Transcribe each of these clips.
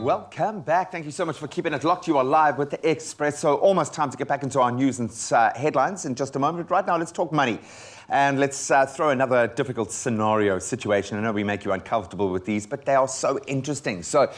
Welcome back. Thank you so much for keeping it locked. You are live with the Expresso. Almost time to get back into our news and headlines in just a moment. Right now, let's talk money. And let's throw another difficult scenario situation. I know we make you uncomfortable with these, but they are so interesting. So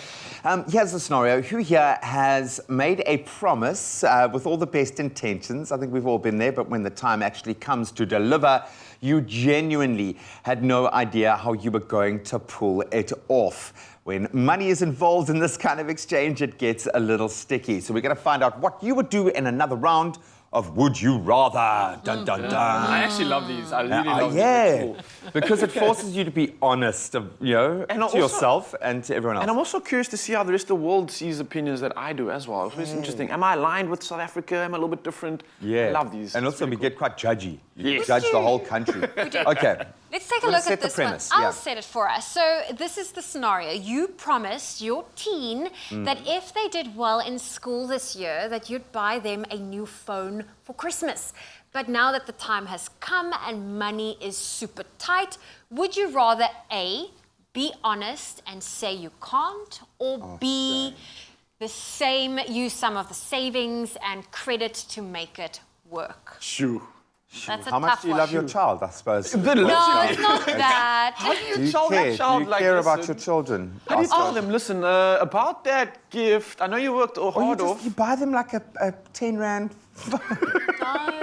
here's the scenario. Who here has made a promise with all the best intentions? I think we've all been there, but when the time actually comes to deliver, you genuinely had no idea how you were going to pull it off. When money is involved in this kind of exchange, it gets a little sticky. So we're going to find out what you would do in another round of Would You Rather. Dun, dun, dun. I actually love these. I really love these. Yeah, Cool. because it forces you to be honest, to yourself and to everyone else. And I'm also curious to see how the rest of the world sees opinions that I do as well. It's interesting. Am I aligned with South Africa? Am I a little bit different? Yeah. I love these. And also, we get quite judgy. You Yes. judge the whole country. Okay. Let's take a Let's look set at the this premise, one. yeah. I'll set it for us. So this is the scenario. You promised your teen that if they did well in school this year, that you'd buy them a new phone for Christmas. But now that the time has come and money is super tight, would you rather A, be honest and say you can't, or B, use some of the savings and credit to make it work? Shoo. That's a How much tough do you one. love your child, I suppose? No, it's not that. How do Do you tell care? that child Do you like care about listen, your children? How do you Oscar? tell them, listen, about that gift, I know you worked Or hard off. you buy them like a 10 rand. No,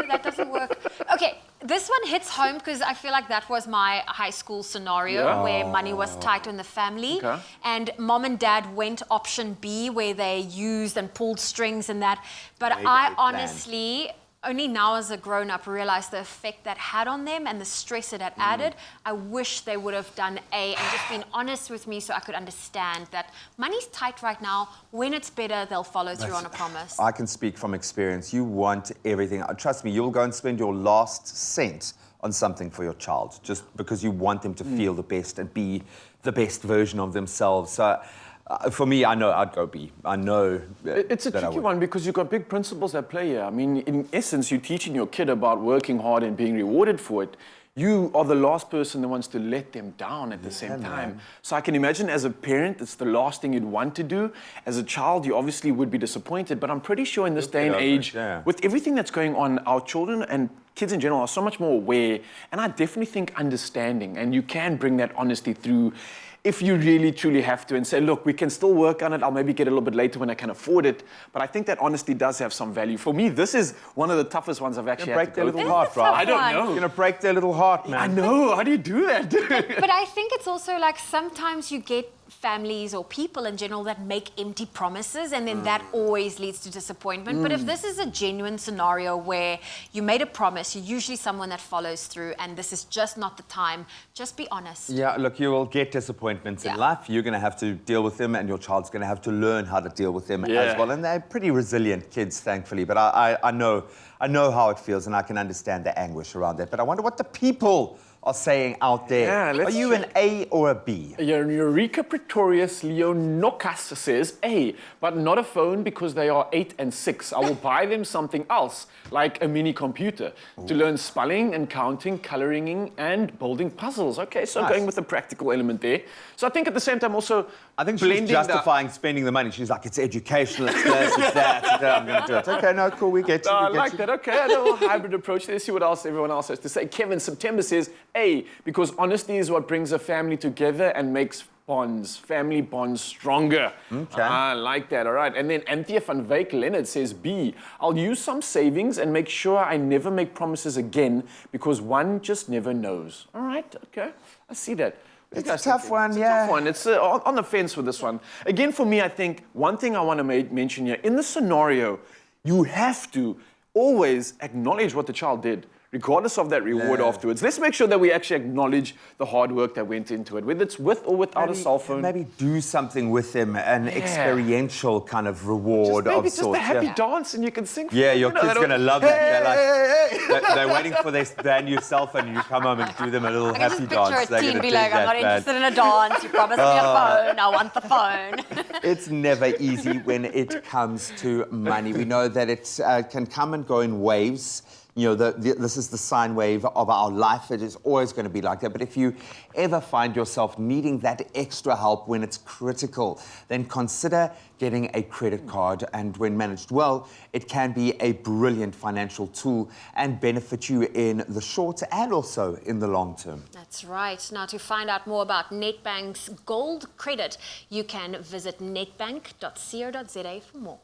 that doesn't work. Okay, this one hits home because I feel like that was my high school scenario Yeah? where money was tight in the family. Okay. And mom and dad went option B where they used and pulled strings and that. But Made a I big plan. honestly, only now as a grown-up, realized the effect that had on them and the stress it had added. I wish they would have done A and just been honest with me so I could understand that money's tight right now. When it's better, they'll follow through on a promise. I can speak from experience. You want everything. Trust me, you'll go and spend your last cent on something for your child just because you want them to feel the best and be the best version of themselves. So, for me, I know I'd go B. I know It's a that I tricky would. one because you've got big principles at play here. I mean, in essence, you're teaching your kid about working hard and being rewarded for it. You are the last person that wants to let them down at the same time. So I can imagine as a parent, it's the last thing you'd want to do. As a child, you obviously would be disappointed, but I'm pretty sure in this day and over it, age, yeah. with everything that's going on, our children and kids in general are so much more aware, and I definitely think understanding, and you can bring that honesty through if you really, truly have to and say, look, we can still work on it. I'll maybe get a little bit later when I can afford it. But I think that honesty does have some value. For me, this is one of the toughest ones I've actually had Break to their go little through. heart, It's a right? tough I don't one. know. You're gonna break their little heart, man. I know. How do you do that? But I think it's also like sometimes you get families or people in general that make empty promises and then that always leads to disappointment. But if this is a genuine scenario where you made a promise, you're usually someone that follows through and this is just not the time, just be honest. Yeah, look, you will get disappointments in Yeah. life. You're going to have to deal with them, and your child's going to have to learn how to deal with them Yeah. as well. And they're pretty resilient kids, thankfully. But I know how it feels, and I can understand the anguish around that. But I wonder what the people are saying out there. Yeah, Are let's you an A or a B? Eureka Pretorius Leonokas says A, but not a phone because they are 8 and 6. I will buy them something else, like a mini computer, to learn spelling and counting, coloring, and building puzzles. Okay, so Nice. going with the practical element there. So I think at the same time also I think she's blending justifying spending the money. She's like, it's educational, it's this, it's that. Okay, I'm going to do it. Okay, no, cool, we get you. I we get like you. that. Okay, a little hybrid approach. Let's see what else everyone else has to say. Kevin September says A, because honesty is what brings a family together and makes family bonds stronger. Okay. I like that. All right. And then Anthea van Wyk Leonard says B, I'll use some savings and make sure I never make promises again because one just never knows. All right. Okay. I see that. What do you It's a guys tough think? one, It's a yeah. tough one. It's on the fence with this one. Again, for me, I think one thing I want to mention here, in the scenario, you have to always acknowledge what the child did, regardless of that reward afterwards. Let's make sure that we actually acknowledge the hard work that went into it, whether it's with or without a cell phone. Maybe do something with them, an experiential kind of reward Maybe of just sorts. a happy yeah. dance and you can sing. Yeah, your You know, kid's that'll- going to love that. They're like, they're waiting for their brand new cell phone, and you come home and do them a little I can just happy picture dance. a They're teen gonna be dig like, I'm that, not man. interested in a dance, you promised me a phone, I want the phone. It's never easy when it comes to money. We know that it can come and go in waves. You know, this is the sine wave of our life. It is always going to be like that. But if you ever find yourself needing that extra help when it's critical, then consider getting a credit card. And when managed well, it can be a brilliant financial tool and benefit you in the short and also in the long term. That's right. Now, to find out more about Nedbank's Gold Credit, you can visit nedbank.co.za for more.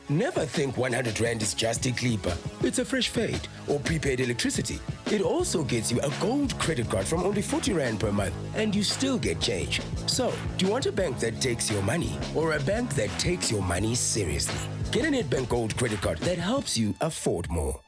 Never think 100 Rand is just a clipper. It's a fresh fade or prepaid electricity. It also gets you a gold credit card from only 40 Rand per month, and you still get change. So, do you want a bank that takes your money or a bank that takes your money seriously? Get a Nedbank Gold credit card that helps you afford more.